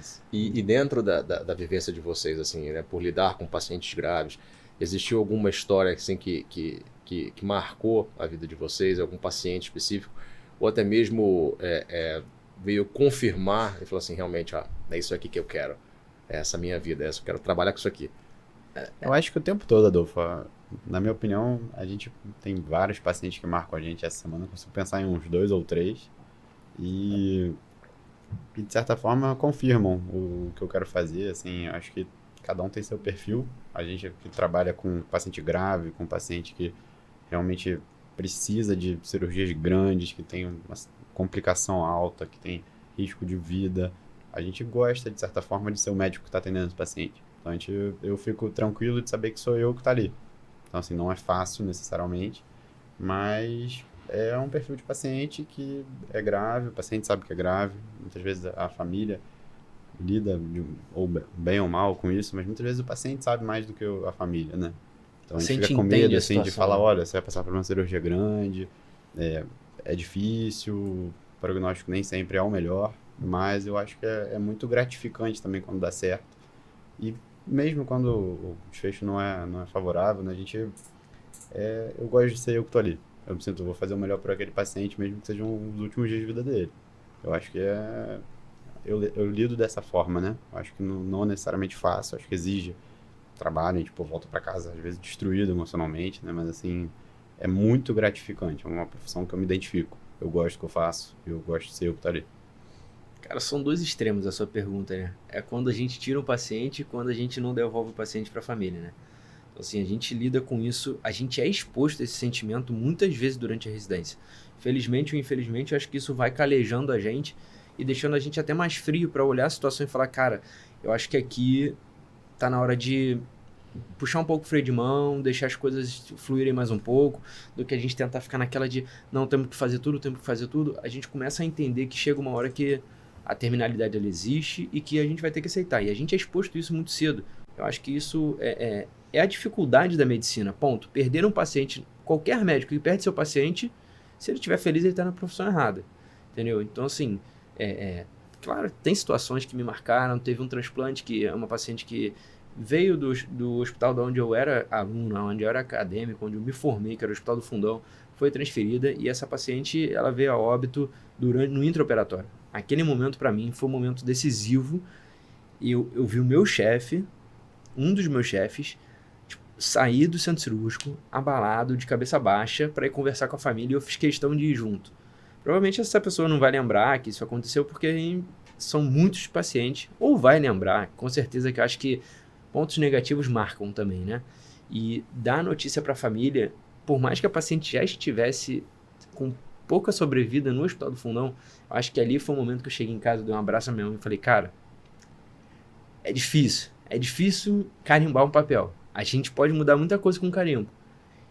Isso. E dentro da vivência de vocês, assim, né, por lidar com pacientes graves, existiu alguma história assim, que marcou a vida de vocês, algum paciente específico, ou até mesmo veio confirmar e falou assim, realmente, é isso aqui que eu quero, é essa minha vida, eu quero trabalhar com isso aqui. Eu acho que o tempo todo, Adolfo, na minha opinião, a gente tem vários pacientes que marcam a gente essa semana, eu consigo pensar em uns 2 ou 3, e de certa forma confirmam o que eu quero fazer, assim, eu acho que cada um tem seu perfil, a gente que trabalha com paciente grave, com paciente que realmente precisa de cirurgias grandes, que tem uma complicação alta, que tem risco de vida, a gente gosta, de certa forma, de ser o médico que está atendendo esse paciente. Então, eu fico tranquilo de saber que sou eu que está ali. Então, assim, não é fácil necessariamente, mas é um perfil de paciente que é grave, o paciente sabe que é grave, muitas vezes a família lida ou bem ou mal com isso, mas muitas vezes o paciente sabe mais do que a família, né? Então a gente fica com medo, assim, de falar, olha, você vai passar por uma cirurgia grande, é difícil, o prognóstico nem sempre é o melhor, mas eu acho que é muito gratificante também quando dá certo. E mesmo quando o desfecho não é favorável, né, eu gosto de ser eu que tô ali. Eu me sinto, vou fazer o melhor por aquele paciente, mesmo que sejam os últimos dias de vida dele. Eu acho que eu lido dessa forma, né? Eu acho que não necessariamente fácil, acho que exige trabalho, a gente volta para casa às vezes destruído emocionalmente, né? Mas assim, é muito gratificante, é uma profissão que eu me identifico. Eu gosto do que eu faço, eu gosto de ser eu que tá ali. Cara, são dois extremos a sua pergunta, né? É quando a gente tira o paciente e quando a gente não devolve o paciente para a família, né? Então, assim, a gente lida com isso, a gente é exposto a esse sentimento muitas vezes durante a residência. Felizmente ou infelizmente, eu acho que isso vai calejando a gente e deixando a gente até mais frio para olhar a situação e falar, cara, eu acho que aqui tá na hora de puxar um pouco o freio de mão, deixar as coisas fluírem mais um pouco, do que a gente tentar ficar naquela de, não, temos que fazer tudo. A gente começa a entender que chega uma hora que a terminalidade ela existe e que a gente vai ter que aceitar. E a gente é exposto a isso muito cedo. Eu acho que isso é a dificuldade da medicina, ponto. Perder um paciente, qualquer médico que perde seu paciente, se ele estiver feliz, ele está na profissão errada. Entendeu? Então, assim, claro, tem situações que me marcaram. Teve um transplante que é uma paciente que veio do hospital de onde eu era aluno, onde eu era acadêmico, onde eu me formei, que era o Hospital do Fundão, foi transferida e essa paciente ela veio a óbito no intraoperatório. Aquele momento para mim foi um momento decisivo e eu vi o meu chefe, um dos meus chefes, sair do centro cirúrgico, abalado, de cabeça baixa, para ir conversar com a família e eu fiz questão de ir junto. Provavelmente essa pessoa não vai lembrar que isso aconteceu porque são muitos pacientes, ou vai lembrar, com certeza que eu acho que pontos negativos marcam também, né? E dar a notícia para a família, por mais que a paciente já estivesse com pouca sobrevida no Hospital do Fundão, eu acho que ali foi o momento que eu cheguei em casa, dei um abraço à minha mãe e falei, cara, é difícil carimbar um papel. A gente pode mudar muita coisa com carimbo.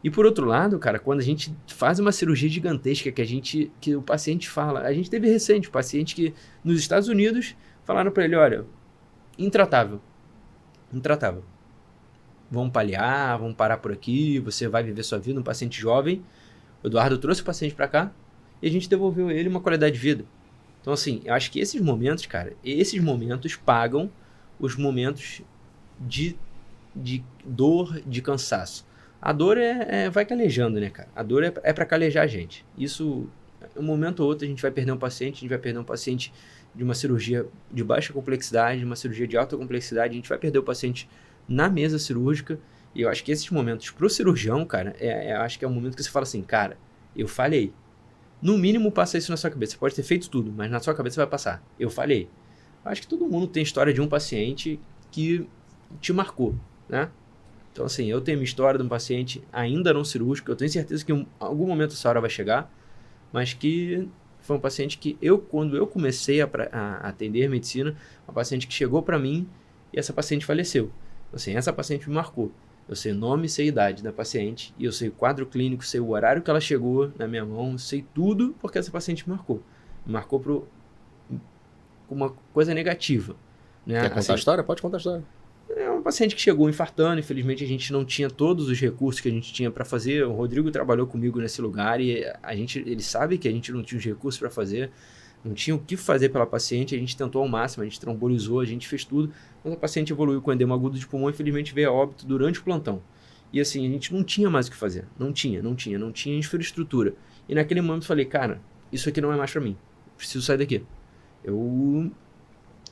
E por outro lado, cara, quando a gente faz uma cirurgia gigantesca que o paciente fala, a gente teve recente, paciente que nos Estados Unidos falaram para ele, olha, intratável. Vamos paliar, vamos parar por aqui, você vai viver sua vida, um paciente jovem. O Eduardo trouxe o paciente para cá e a gente devolveu ele uma qualidade de vida. Então, assim, eu acho que esses momentos, cara, pagam os momentos de dor, de cansaço. A dor vai calejando, né, cara? A dor é para calejar a gente. Isso, um momento ou outro, a gente vai perder um paciente de uma cirurgia de baixa complexidade, uma cirurgia de alta complexidade, a gente vai perder o paciente na mesa cirúrgica. E eu acho que esses momentos, pro cirurgião, cara, eu acho que é um momento que você fala assim, cara, eu falhei. No mínimo, passa isso na sua cabeça. Você pode ter feito tudo, mas na sua cabeça vai passar. Eu falhei. Eu acho que todo mundo tem história de um paciente que te marcou, né? Então, assim, eu tenho minha história de um paciente ainda não cirúrgico, eu tenho certeza que em algum momento essa hora vai chegar, mas que foi um paciente que quando eu comecei a atender medicina, uma paciente que chegou para mim e essa paciente faleceu. Assim, essa paciente me marcou. Eu sei o nome, sei a idade da paciente, e eu sei o quadro clínico, sei o horário que ela chegou na minha mão, sei tudo porque essa paciente me marcou. Me marcou por uma coisa negativa. Né? Quer contar a história? Pode contar a história. É um paciente que chegou infartando, infelizmente a gente não tinha todos os recursos que a gente tinha para fazer. O Rodrigo trabalhou comigo nesse lugar e ele sabe que a gente não tinha os recursos para fazer. Não tinha o que fazer pela paciente, a gente tentou ao máximo, a gente trombolizou, a gente fez tudo, mas a paciente evoluiu com edema agudo de pulmão e infelizmente veio a óbito durante o plantão. E assim, a gente não tinha mais o que fazer, não tinha infraestrutura. E naquele momento eu falei, cara, isso aqui não é mais pra mim, preciso sair daqui.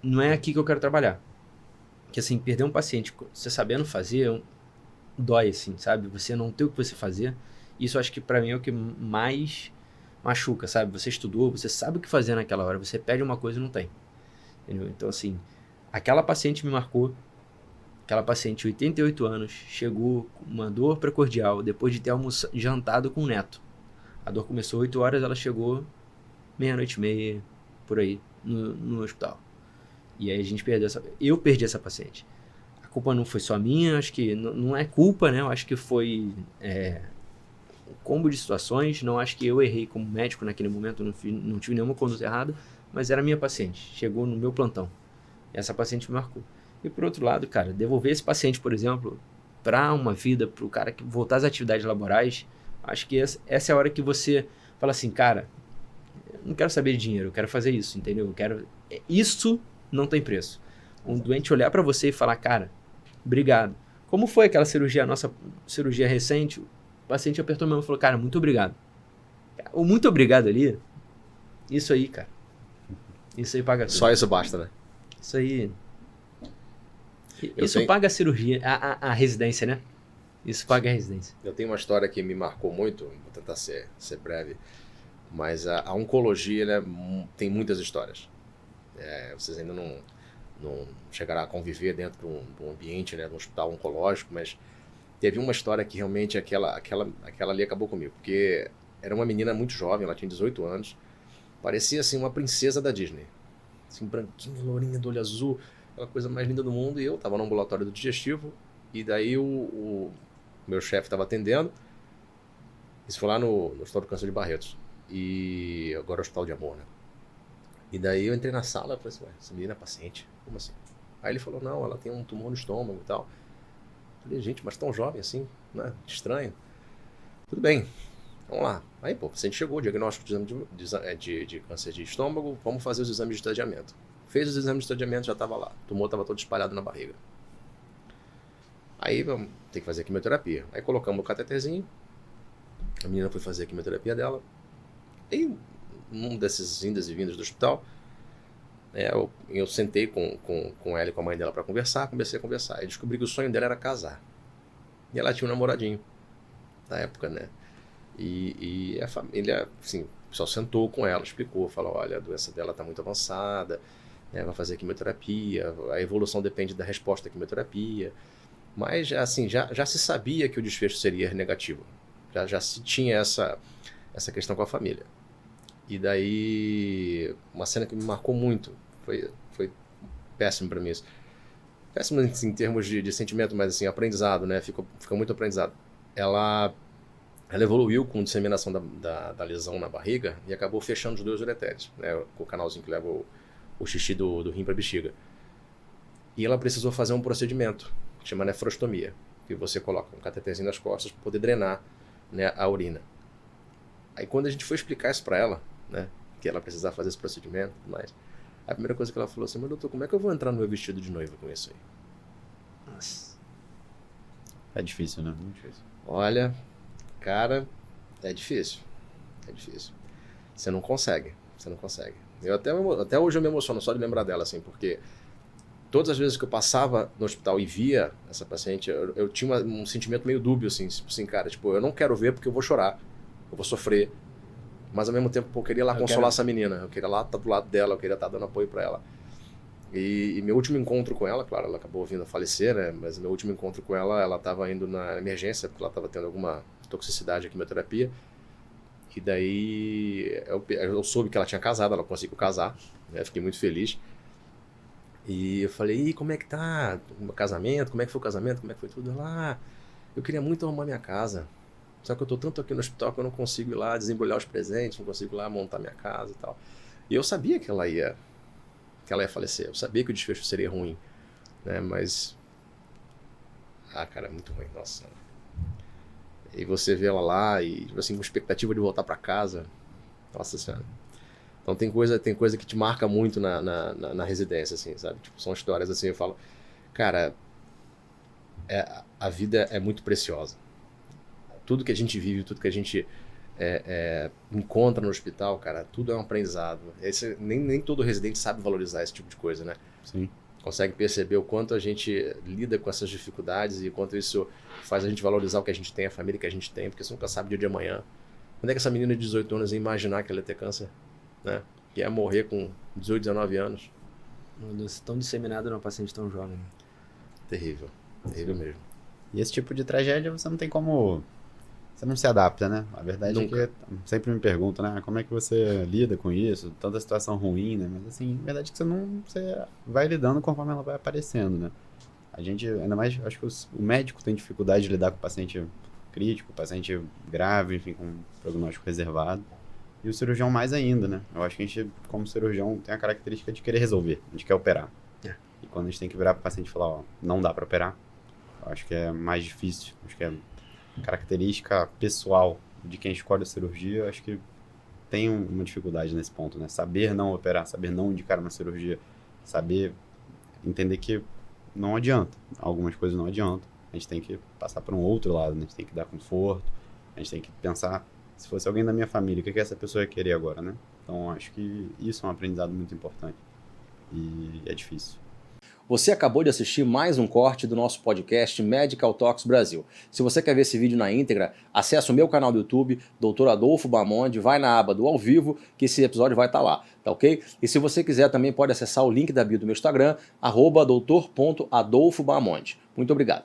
Não é aqui que eu quero trabalhar. Porque assim, perder um paciente, você sabendo fazer, dói assim, sabe? Você não ter o que você fazer, isso eu acho que pra mim é o que mais machuca, sabe? Você estudou, você sabe o que fazer naquela hora, você pede uma coisa e não tem. Entendeu? Então assim, aquela paciente me marcou, aquela paciente de 88 anos, chegou com uma dor precordial depois de ter jantado com o neto. A dor começou 8 horas, ela chegou meia-noite e meia, por aí, no hospital. E aí a gente eu perdi essa paciente. A culpa não foi só minha, acho que não é culpa, né? Eu acho que foi um combo de situações, não acho que eu errei como médico naquele momento, não tive nenhuma conduta errada, mas era minha paciente, chegou no meu plantão. E essa paciente me marcou. E por outro lado, cara, devolver esse paciente, por exemplo, para uma vida, para o cara que voltar às atividades laborais, acho que essa é a hora que você fala assim, cara, eu não quero saber de dinheiro, eu quero fazer isso, entendeu? Isso não tem preço. Um doente olhar para você e falar, cara, obrigado. Como foi aquela cirurgia, a nossa cirurgia recente? O paciente apertou a mão e falou, cara, muito obrigado. O muito obrigado ali, isso aí, cara. Isso aí paga tudo. Só isso basta, né? Isso aí... Isso paga a cirurgia, a residência, né? Isso paga a residência. Eu tenho uma história que me marcou muito, vou tentar ser breve, mas a oncologia, né, tem muitas histórias. Vocês ainda não chegaram a conviver dentro de um ambiente, né, de um hospital oncológico, mas teve uma história que realmente aquela ali acabou comigo, porque era uma menina muito jovem, ela tinha 18 anos, parecia assim uma princesa da Disney, assim, branquinha, lourinha, do olho azul, aquela coisa mais linda do mundo, e eu estava no ambulatório do digestivo, e daí o meu chefe estava atendendo, isso foi lá no Hospital do Câncer de Barretos, e agora é o Hospital de Amor, né? E daí eu entrei na sala e falei assim, ué, essa menina é paciente? Como assim? Aí ele falou, não, ela tem um tumor no estômago e tal. Eu falei, gente, mas tão jovem assim, né? Estranho. Tudo bem, vamos lá. Aí, pô, o paciente chegou, diagnóstico de câncer de estômago, vamos fazer os exames de estadiamento. Fez os exames de estadiamento, já estava lá. O tumor estava todo espalhado na barriga. Aí, vamos ter que fazer a quimioterapia. Aí colocamos o cateterzinho, a menina foi fazer a quimioterapia dela. E num desses indas e vindas do hospital, eu sentei com ela e com a mãe dela para comecei a conversar. E descobri que o sonho dela era casar. E ela tinha um namoradinho, na época, né? E a família, assim, só sentou com ela, explicou, falou, olha, a doença dela está muito avançada, né, vai fazer quimioterapia, a evolução depende da resposta à quimioterapia. Mas, assim, já se sabia que o desfecho seria negativo. Já se tinha essa questão com a família. E daí, uma cena que me marcou muito, foi péssimo para mim isso. Péssimo assim, em termos de sentimento, mas assim, aprendizado, né? Fica muito aprendizado. Ela evoluiu com disseminação da lesão na barriga e acabou fechando os 2 ureteres, né? Com o canalzinho que leva o xixi do rim para a bexiga. E ela precisou fazer um procedimento, que chama nefrostomia, que você coloca um cateterzinho nas costas para poder drenar, né, a urina. Aí quando a gente foi explicar isso para ela, né, que ela precisava fazer esse procedimento, mas a primeira coisa que ela falou assim, mas doutor, como é que eu vou entrar no meu vestido de noiva com isso aí? Nossa. É difícil, né? Muito difícil. Olha, cara, é difícil. É difícil. Você não consegue. Eu até hoje eu me emociono só de lembrar dela, assim, porque todas as vezes que eu passava no hospital e via essa paciente, eu tinha um sentimento meio dúbio, assim, cara, tipo, eu não quero ver porque eu vou chorar, eu vou sofrer, mas ao mesmo tempo, pô, eu queria lá consolar essa menina, eu queria lá estar do lado dela, eu queria estar dando apoio para ela. E meu último encontro com ela, claro, ela acabou vindo a falecer, né, mas meu último encontro com ela estava indo na emergência, porque ela estava tendo alguma toxicidade à quimioterapia, e daí eu soube que ela tinha casado, ela conseguiu casar, né, fiquei muito feliz. E eu falei, e como é que tá o casamento? Como é que foi o casamento? Como é que foi tudo? Ela, eu queria muito arrumar minha casa. Só que eu tô tanto aqui no hospital que eu não consigo ir lá desembrulhar os presentes, não consigo ir lá montar minha casa e tal. E eu sabia que ela ia falecer. Eu sabia que o desfecho seria ruim, né? Mas, cara, é muito ruim, nossa. E você vê ela lá e, assim, uma expectativa de voltar para casa. Nossa Senhora. Então tem coisa que te marca muito na residência, assim, sabe? Tipo, são histórias assim, eu falo, cara, a vida é muito preciosa. Tudo que a gente vive, tudo que a gente encontra no hospital, cara, tudo é um aprendizado. Nem todo residente sabe valorizar esse tipo de coisa, né? Sim. Consegue perceber o quanto a gente lida com essas dificuldades e o quanto isso faz a gente valorizar o que a gente tem, a família que a gente tem, porque você nunca sabe o dia de amanhã. Quando é que essa menina de 18 anos ia imaginar que ela ia ter câncer? Né? Que ia morrer com 18, 19 anos. Uma doença tão disseminada numa paciente tão jovem. Terrível. Terrível mesmo. E esse tipo de tragédia você não tem como... Você não se adapta, né? A verdade Nunca. é que sempre me perguntam, né? Como é que você lida com isso? Tanta situação ruim, né? Mas assim, a verdade é que você vai lidando conforme ela vai aparecendo, né? A gente, ainda mais, acho que o médico tem dificuldade de lidar com o paciente crítico, paciente grave, enfim, com prognóstico reservado. E o cirurgião mais ainda, né? Eu acho que a gente, como cirurgião, tem a característica de querer resolver, a gente quer operar. E quando a gente tem que virar para o paciente e falar, ó, não dá para operar, eu acho que é mais difícil, acho que é característica pessoal de quem escolhe a cirurgia, eu acho que tem uma dificuldade nesse ponto, né? Saber não operar, saber não indicar uma cirurgia, saber entender que não adianta, algumas coisas não adiantam. A gente tem que passar para um outro lado, né? A gente tem que dar conforto, a gente tem que pensar, se fosse alguém da minha família, o que essa pessoa ia querer agora, né? Então, acho que isso é um aprendizado muito importante e é difícil. Você acabou de assistir mais um corte do nosso podcast Medical Talks Brasil. Se você quer ver esse vídeo na íntegra, acesse o meu canal do YouTube, Dr. Adolfo Bamonde, vai na aba do ao vivo, que esse episódio vai estar lá, tá ok? E se você quiser também pode acessar o link da bio do meu Instagram, @doutor.adolfobamonde. Muito obrigado.